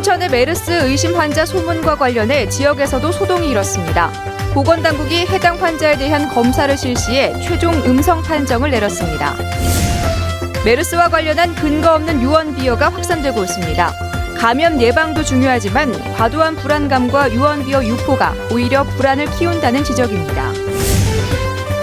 순천의 메르스 의심 환자 소문과 관련해 지역에서도 소동이 일었습니다. 보건당국이 해당 환자에 대한 검사를 실시해 최종 음성 판정을 내렸습니다. 메르스와 관련한 근거 없는 유언비어가 확산되고 있습니다. 감염 예방도 중요하지만 과도한 불안감과 유언비어 유포가 오히려 불안을 키운다는 지적입니다.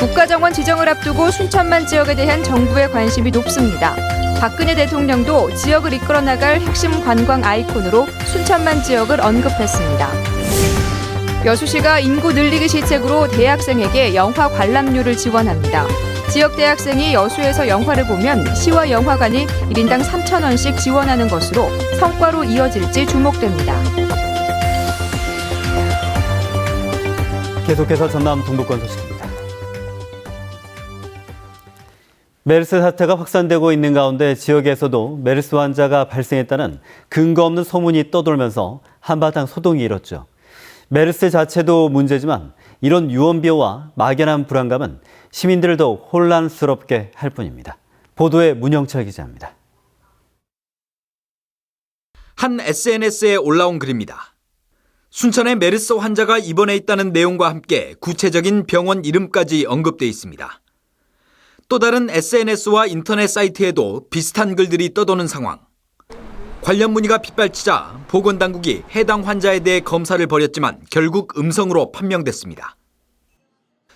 국가정원 지정을 앞두고 순천만 지역에 대한 정부의 관심이 높습니다. 박근혜 대통령도 지역을 이끌어 나갈 핵심 관광 아이콘으로 순천만 지역을 언급했습니다. 여수시가 인구 늘리기 시책으로 대학생에게 영화 관람료를 지원합니다. 지역 대학생이 여수에서 영화를 보면 시와 영화관이 1인당 3,000원씩 지원하는 것으로 성과로 이어질지 주목됩니다. 계속해서 전남 동부권 소식입니다. 메르스 사태가 확산되고 있는 가운데 지역에서도 메르스 환자가 발생했다는 근거 없는 소문이 떠돌면서 한바탕 소동이 일었죠. 메르스 자체도 문제지만 이런 유언비어와 막연한 불안감은 시민들을 더욱 혼란스럽게 할 뿐입니다. 보도에 문영철 기자입니다. 한 SNS에 올라온 글입니다. 순천에 메르스 환자가 입원해 있다는 내용과 함께 구체적인 병원 이름까지 언급돼 있습니다. 또 다른 SNS와 인터넷 사이트에도 비슷한 글들이 떠도는 상황. 관련 문의가 빗발치자 보건당국이 해당 환자에 대해 검사를 벌였지만 결국 음성으로 판명됐습니다.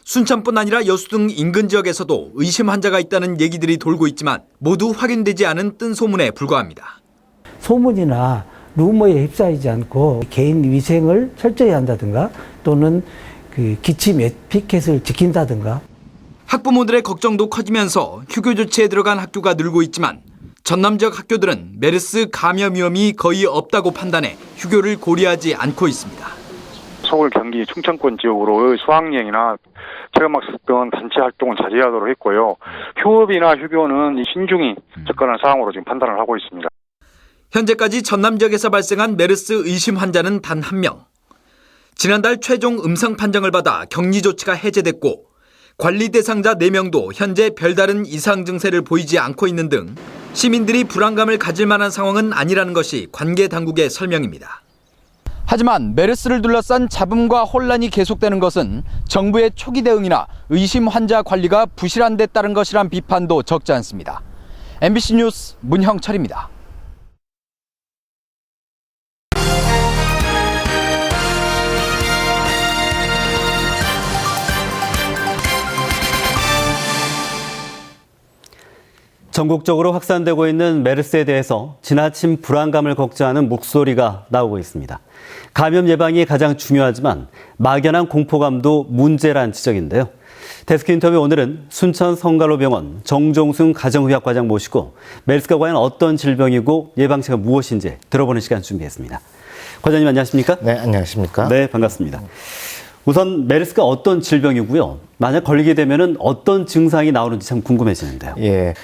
순천뿐 아니라 여수 등 인근 지역에서도 의심 환자가 있다는 얘기들이 돌고 있지만 모두 확인되지 않은 뜬 소문에 불과합니다. 소문이나 루머에 휩싸이지 않고 개인 위생을 철저히 한다든가 또는 기침 에티켓을 지킨다든가. 학부모들의 걱정도 커지면서 휴교 조치에 들어간 학교가 늘고 있지만 전남 지역 학교들은 메르스 감염 위험이 거의 없다고 판단해 휴교를 고려하지 않고 있습니다. 서울, 경기, 충청권 지역으로 수학여행이나 체험학습 등 단체 활동은 자제하도록 했고요. 휴업이나 휴교는 신중히 접근하는 사항으로 지금 판단을 하고 있습니다. 현재까지 전남 지역에서 발생한 메르스 의심 환자는 단 1명. 지난달 최종 음성 판정을 받아 격리 조치가 해제됐고 관리 대상자 4명도 현재 별다른 이상 증세를 보이지 않고 있는 등 시민들이 불안감을 가질 만한 상황은 아니라는 것이 관계 당국의 설명입니다. 하지만 메르스를 둘러싼 잡음과 혼란이 계속되는 것은 정부의 초기 대응이나 의심 환자 관리가 부실한 데 따른 것이란 비판도 적지 않습니다. MBC 뉴스 문형철입니다. 전국적으로 확산되고 있는 메르스에 대해서 지나친 불안감을 걱정하는 목소리가 나오고 있습니다. 감염 예방이 가장 중요하지만 막연한 공포감도 문제란 지적인데요. 데스크 인터뷰 오늘은 순천 성갈로병원 정종순 가정의학과장 모시고 메르스가 과연 어떤 질병이고 예방책은 무엇인지 들어보는 시간 준비했습니다. 과장님 안녕하십니까? 네, 안녕하십니까? 네, 반갑습니다. 우선 메르스가 어떤 질병이고요. 만약 걸리게 되면 어떤 증상이 나오는지 참 궁금해지는데요. 예,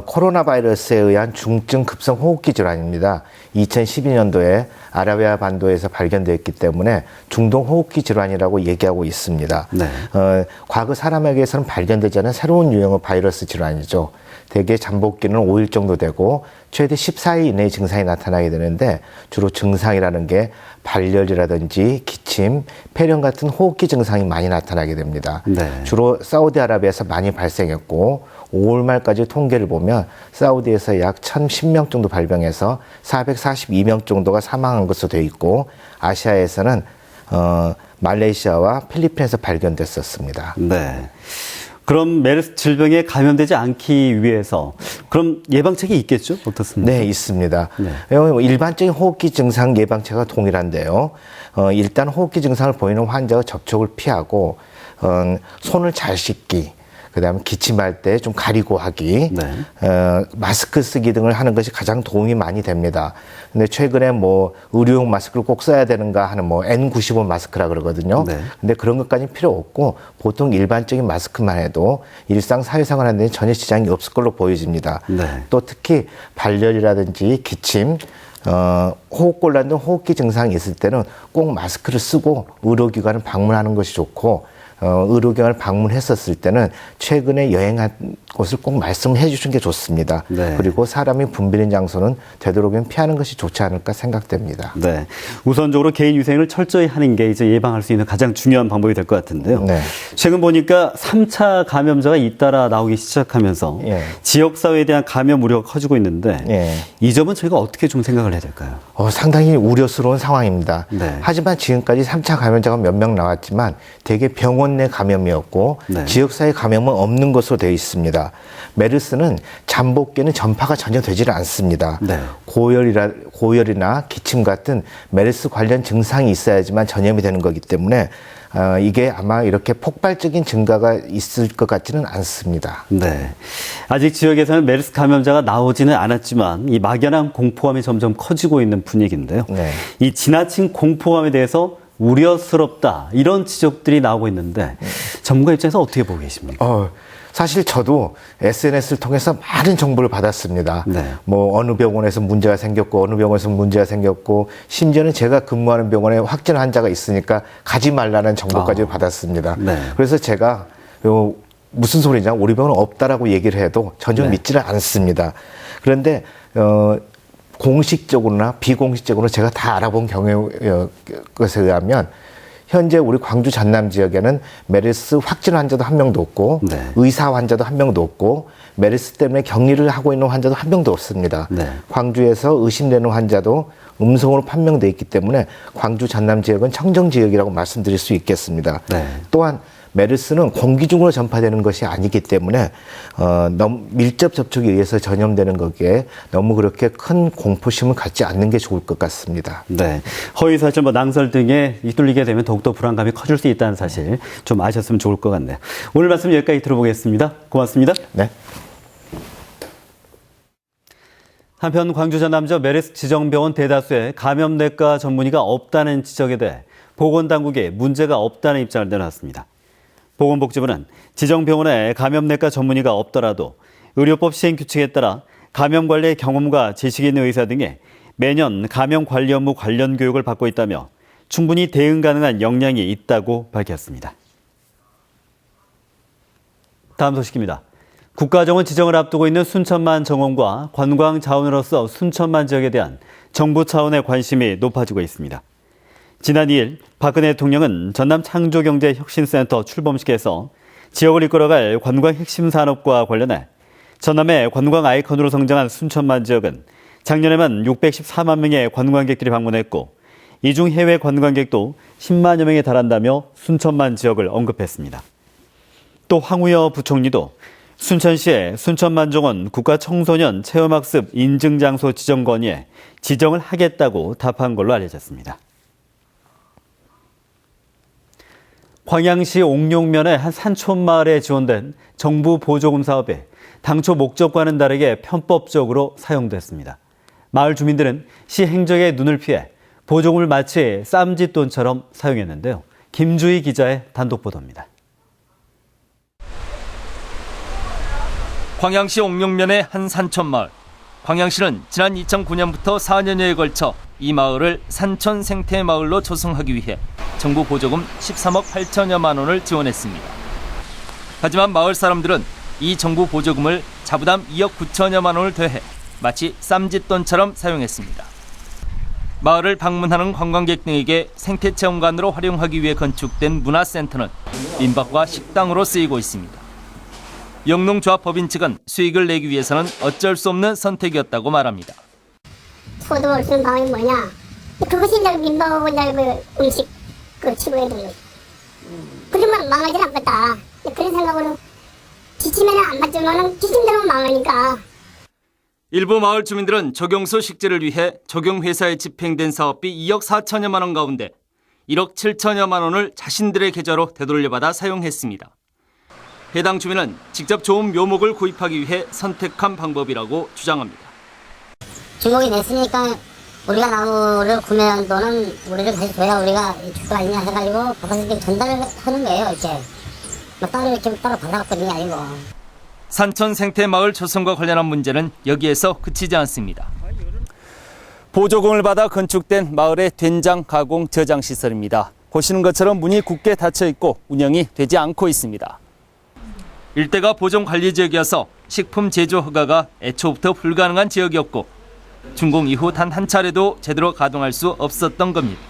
코로나 바이러스에 의한 중증 급성 호흡기 질환입니다. 2012년도에 아라비아 반도에서 발견됐기 때문에 중동 호흡기 질환이라고 얘기하고 있습니다. 네. 과거 사람에게서는 발견되지 않은 새로운 유형의 바이러스 질환이죠. 대개 잠복기는 5일 정도 되고 최대 14일 이내에 증상이 나타나게 되는데 주로 증상이라는 게 발열이라든지 기침, 폐렴 같은 호흡기 증상이 많이 나타나게 됩니다. 네. 주로 사우디아라비아에서 많이 발생했고 5월 말까지 통계를 보면 사우디에서 약 1,010명 정도 발병해서 442명 정도가 사망한 것으로 되어 있고 아시아에서는 말레이시아와 필리핀에서 발견됐었습니다. 네. 그럼 메르스 질병에 감염되지 않기 위해서 그럼 예방책이 있겠죠? 어떻습니까? 네, 있습니다. 네. 일반적인 호흡기 증상 예방책과 동일한데요. 일단 호흡기 증상을 보이는 환자가 접촉을 피하고 손을 잘 씻기, 그다음에 기침할 때 좀 가리고 하기, 네. 마스크 쓰기 등을 하는 것이 가장 도움이 많이 됩니다. 근데 최근에 의료용 마스크를 꼭 써야 되는가 하는 N95 마스크라 그러거든요. 네. 근데 그런 것까지 필요 없고 보통 일반적인 마스크만 해도 일상 사회생활 하는 데 전혀 지장이 없을 걸로 보여집니다. 네. 또 특히 발열이라든지 기침, 호흡곤란 등 호흡기 증상이 있을 때는 꼭 마스크를 쓰고 의료기관을 방문하는 것이 좋고 의료기관을 방문했었을 때는 최근에 여행한 곳을 꼭 말씀해 주시는 게 좋습니다. 네. 그리고 사람이 붐비는 장소는 되도록이면 피하는 것이 좋지 않을까 생각됩니다. 네. 우선적으로 개인 위생을 철저히 하는 게 이제 예방할 수 있는 가장 중요한 방법이 될 것 같은데요. 네. 최근 보니까 3차 감염자가 잇따라 나오기 시작하면서 예. 지역사회에 대한 감염 우려가 커지고 있는데 예. 이 점은 저희가 어떻게 좀 생각을 해야 될까요? 상당히 우려스러운 상황입니다. 네. 하지만 지금까지 3차 감염자가 몇 명 나왔지만 대개 병원 내 감염이었고 네. 지역사회 감염은 없는 것으로 되어 있습니다. 메르스는 잠복기는 전파가 전혀 되질 않습니다. 네. 고열이나 기침 같은 메르스 관련 증상이 있어야지만 전염이 되는 거기 때문에 이게 아마 이렇게 폭발적인 증가가 있을 것 같지는 않습니다. 네. 아직 지역에서는 메르스 감염자가 나오지는 않았지만 이 막연한 공포감이 점점 커지고 있는 분위기인데요. 네. 이 지나친 공포감에 대해서 우려스럽다 이런 지적들이 나오고 있는데 전문가 입장에서 어떻게 보고 계십니까? 사실 저도 SNS를 통해서 많은 정보를 받았습니다. 네. 뭐 어느 병원에서 문제가 생겼고 어느 병원에서 문제가 생겼고 심지어는 제가 근무하는 병원에 확진 환자가 있으니까 가지 말라는 정보까지 받았습니다. 네. 그래서 제가 무슨 소리냐 우리 병원은 없다라고 얘기를 해도 전혀 네. 믿지를 않습니다. 그런데 공식적으로나 비공식적으로 제가 다 알아본 것에 의하면 현재 우리 광주 전남 지역에는 메르스 확진 환자도 한 명도 없고 네. 의사 환자도 한 명도 없고 메르스 때문에 격리를 하고 있는 환자도 한 명도 없습니다. 네. 광주에서 의심되는 환자도 음성으로 판명돼 있기 때문에 광주 전남 지역은 청정 지역이라고 말씀드릴 수 있겠습니다. 네. 또한 메르스는 공기 중으로 전파되는 것이 아니기 때문에 너무 밀접 접촉에 의해서 전염되는 거기에 너무 그렇게 큰 공포심을 갖지 않는 게 좋을 것 같습니다. 네. 허위사실, 낭설 등에 휘둘리게 되면 더욱더 불안감이 커질 수 있다는 사실 좀 아셨으면 좋을 것 같네요. 오늘 말씀 여기까지 들어보겠습니다. 고맙습니다. 네. 한편 광주 전남저 메르스 지정병원 대다수에 감염내과 전문의가 없다는 지적에 대해 보건당국에 문제가 없다는 입장을 내놨습니다. 보건복지부는 지정병원에 감염내과 전문의가 없더라도 의료법 시행규칙에 따라 감염관리의 경험과 지식이 있는 의사 등에 매년 감염관리 업무 관련 교육을 받고 있다며 충분히 대응 가능한 역량이 있다고 밝혔습니다. 다음 소식입니다. 국가정원 지정을 앞두고 있는 순천만 정원과 관광 자원으로서 순천만 지역에 대한 정부 차원의 관심이 높아지고 있습니다. 지난 2일 박근혜 대통령은 전남 창조경제혁신센터 출범식에서 지역을 이끌어갈 관광 핵심 산업과 관련해 전남의 관광 아이콘으로 성장한 순천만 지역은 작년에만 614만 명의 관광객들이 방문했고 이 중 해외 관광객도 10만여 명에 달한다며 순천만 지역을 언급했습니다. 또 황우여 부총리도 순천시에 순천만정원 국가청소년 체험학습 인증장소 지정 건의에 지정을 하겠다고 답한 걸로 알려졌습니다. 광양시 옥룡면의 한 산촌마을에 지원된 정부 보조금 사업이 당초 목적과는 다르게 편법적으로 사용됐습니다. 마을 주민들은 시 행정의 눈을 피해 보조금을 마치 쌈짓돈처럼 사용했는데요. 김주희 기자의 단독 보도입니다. 광양시 옥룡면의 한 산촌마을. 광양시는 지난 2009년부터 4년여에 걸쳐 이 마을을 산촌 생태마을로 조성하기 위해 정부 보조금 13억 8천여만 원을 지원했습니다. 하지만 마을 사람들은 이 정부 보조금을 자부담 2억 9천여만 원을 더해 마치 쌈짓돈처럼 사용했습니다. 마을을 방문하는 관광객 등에게 생태체험관으로 활용하기 위해 건축된 문화센터는 민박과 식당으로 쓰이고 있습니다. 영농조합법인 측은 수익을 내기 위해서는 어쩔 수 없는 선택이었다고 말합니다. 소득 올 수 있는 방법이 뭐냐? 그것이 이제 민박하고 이제 그 음식 치료해야 되는 거지. 그러면 망하지 않겠다. 그런 생각으로 지침에는 안 맞지만은 지침대로 망하니까. 일부 마을 주민들은 적용소 식재를 위해 적용회사에 집행된 사업비 2억 4천여만 원 가운데 1억 7천여만 원을 자신들의 계좌로 되돌려받아 사용했습니다. 해당 주민은 직접 좋은 묘목을 구입하기 위해 선택한 방법이라고 주장합니다. 주목이 됐으니까 우리가 나무를 구매한 돈은 우리를 다시 줘야 우리가 줄 거 아니냐 해가지고 박사님께 전달을 하는 거예요. 이렇게 따로 이렇게 따로 받아갖고 그런 게 아니고. 산천 생태마을 조성과 관련한 문제는 여기에서 그치지 않습니다. 보조금을 받아 건축된 마을의 된장 가공 저장 시설입니다. 보시는 것처럼 문이 굳게 닫혀 있고 운영이 되지 않고 있습니다. 일대가 보존관리지역이어서 식품 제조 허가가 애초부터 불가능한 지역이었고 준공 이후 단 한 차례도 제대로 가동할 수 없었던 겁니다.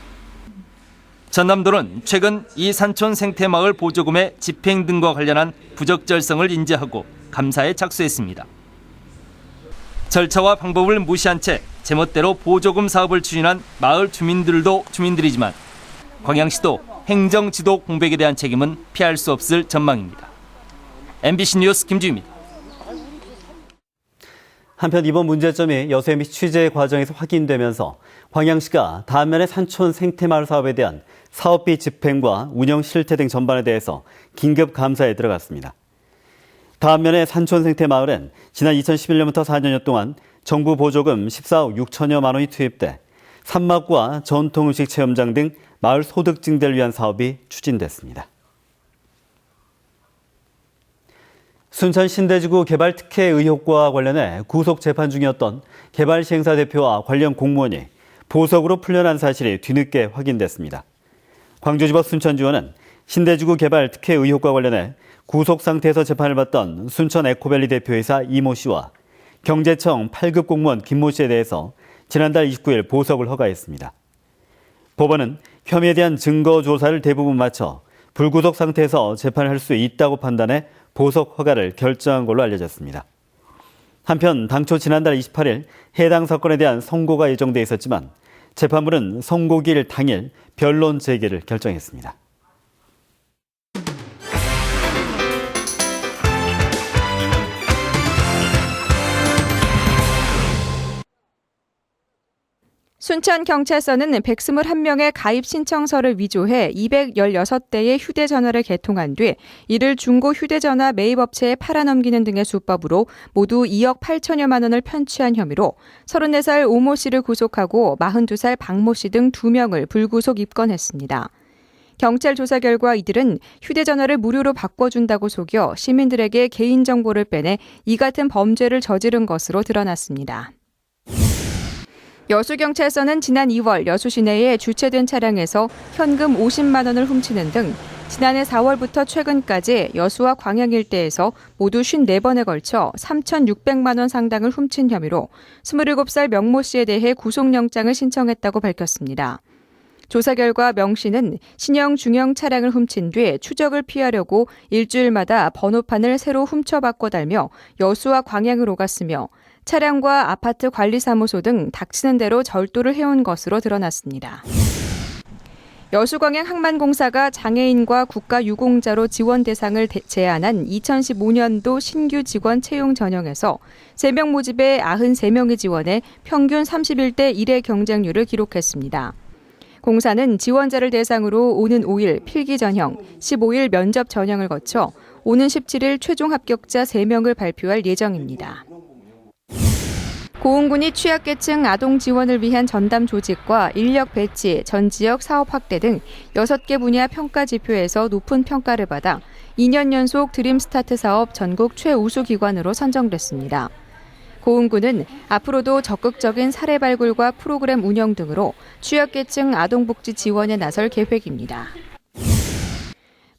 전남도는 최근 이 산촌 생태마을 보조금의 집행 등과 관련한 부적절성을 인지하고 감사에 착수했습니다. 절차와 방법을 무시한 채 제멋대로 보조금 사업을 추진한 마을 주민들도 주민들이지만 광양시도 행정지도 공백에 대한 책임은 피할 수 없을 전망입니다. MBC 뉴스 김주희입니다. 한편 이번 문제점이 여수 MBC 취재 과정에서 확인되면서 광양시가 다음면의 산촌 생태마을 사업에 대한 사업비 집행과 운영 실태 등 전반에 대해서 긴급 감사에 들어갔습니다. 다음면의 산촌 생태마을엔 지난 2011년부터 4년여 동안 정부 보조금 14억 6천여만 원이 투입돼 산막과 전통음식 체험장 등 마을 소득 증대를 위한 사업이 추진됐습니다. 순천 신대지구 개발 특혜 의혹과 관련해 구속 재판 중이었던 개발시행사 대표와 관련 공무원이 보석으로 풀려난 사실이 뒤늦게 확인됐습니다. 광주지법 순천지원은 신대지구 개발 특혜 의혹과 관련해 구속 상태에서 재판을 받던 순천 에코밸리 대표이사 이모 씨와 경제청 8급 공무원 김모 씨에 대해서 지난달 29일 보석을 허가했습니다. 법원은 혐의에 대한 증거 조사를 대부분 마쳐 불구속 상태에서 재판을 할 수 있다고 판단해 보석 허가를 결정한 걸로 알려졌습니다. 한편 당초 지난달 28일 해당 사건에 대한 선고가 예정돼 있었지만 재판부는 선고일 당일 변론 재개를 결정했습니다. 순천경찰서는 121명의 가입 신청서를 위조해 216대의 휴대전화를 개통한 뒤 이를 중고 휴대전화 매입업체에 팔아넘기는 등의 수법으로 모두 2억 8천여만 원을 편취한 혐의로 34살 오모 씨를 구속하고 42살 박모 씨 등 2명을 불구속 입건했습니다. 경찰 조사 결과 이들은 휴대전화를 무료로 바꿔준다고 속여 시민들에게 개인정보를 빼내 이 같은 범죄를 저지른 것으로 드러났습니다. 여수경찰서는 지난 2월 여수 시내에 주차된 차량에서 현금 50만 원을 훔치는 등 지난해 4월부터 최근까지 여수와 광양 일대에서 모두 54번에 걸쳐 3,600만 원 상당을 훔친 혐의로 27살 명모 씨에 대해 구속영장을 신청했다고 밝혔습니다. 조사 결과 명 씨는 신형 중형 차량을 훔친 뒤 추적을 피하려고 일주일마다 번호판을 새로 훔쳐 바꿔 달며 여수와 광양으로 갔으며 차량과 아파트 관리사무소 등 닥치는 대로 절도를 해온 것으로 드러났습니다. 여수광양 항만공사가 장애인과 국가유공자로 지원 대상을 제안한 2015년도 신규 직원 채용 전형에서 3명 모집에 93명이 지원해 평균 31대 1의 경쟁률을 기록했습니다. 공사는 지원자를 대상으로 오는 5일 필기 전형, 15일 면접 전형을 거쳐 오는 17일 최종 합격자 3명을 발표할 예정입니다. 고흥군이 취약계층 아동 지원을 위한 전담 조직과 인력 배치, 전 지역 사업 확대 등 6개 분야 평가 지표에서 높은 평가를 받아 2년 연속 드림스타트 사업 전국 최우수 기관으로 선정됐습니다. 고흥군은 앞으로도 적극적인 사례 발굴과 프로그램 운영 등으로 취약계층 아동복지 지원에 나설 계획입니다.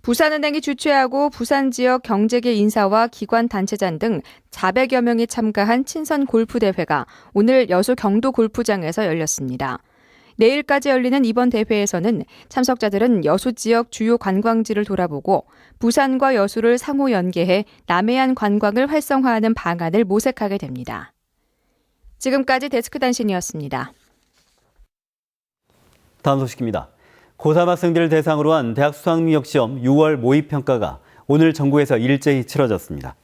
부산은행이 주최하고 부산 지역 경제계 인사와 기관 단체장 등 400여 명이 참가한 친선 골프 대회가 오늘 여수 경도 골프장에서 열렸습니다. 내일까지 열리는 이번 대회에서는 참석자들은 여수 지역 주요 관광지를 돌아보고 부산과 여수를 상호 연계해 남해안 관광을 활성화하는 방안을 모색하게 됩니다. 지금까지 데스크 단신이었습니다. 다음 소식입니다. 고3 학생들을 대상으로 한 대학 수학능력시험 6월 모의평가가 오늘 전국에서 일제히 치러졌습니다.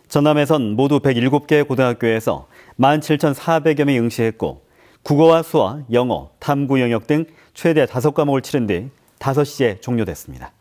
전남에선 모두 107개 고등학교에서 17,400여 명이 응시했고 국어와 수학, 영어, 탐구 영역 등 최대 5과목을 치른 뒤 5시에 종료됐습니다.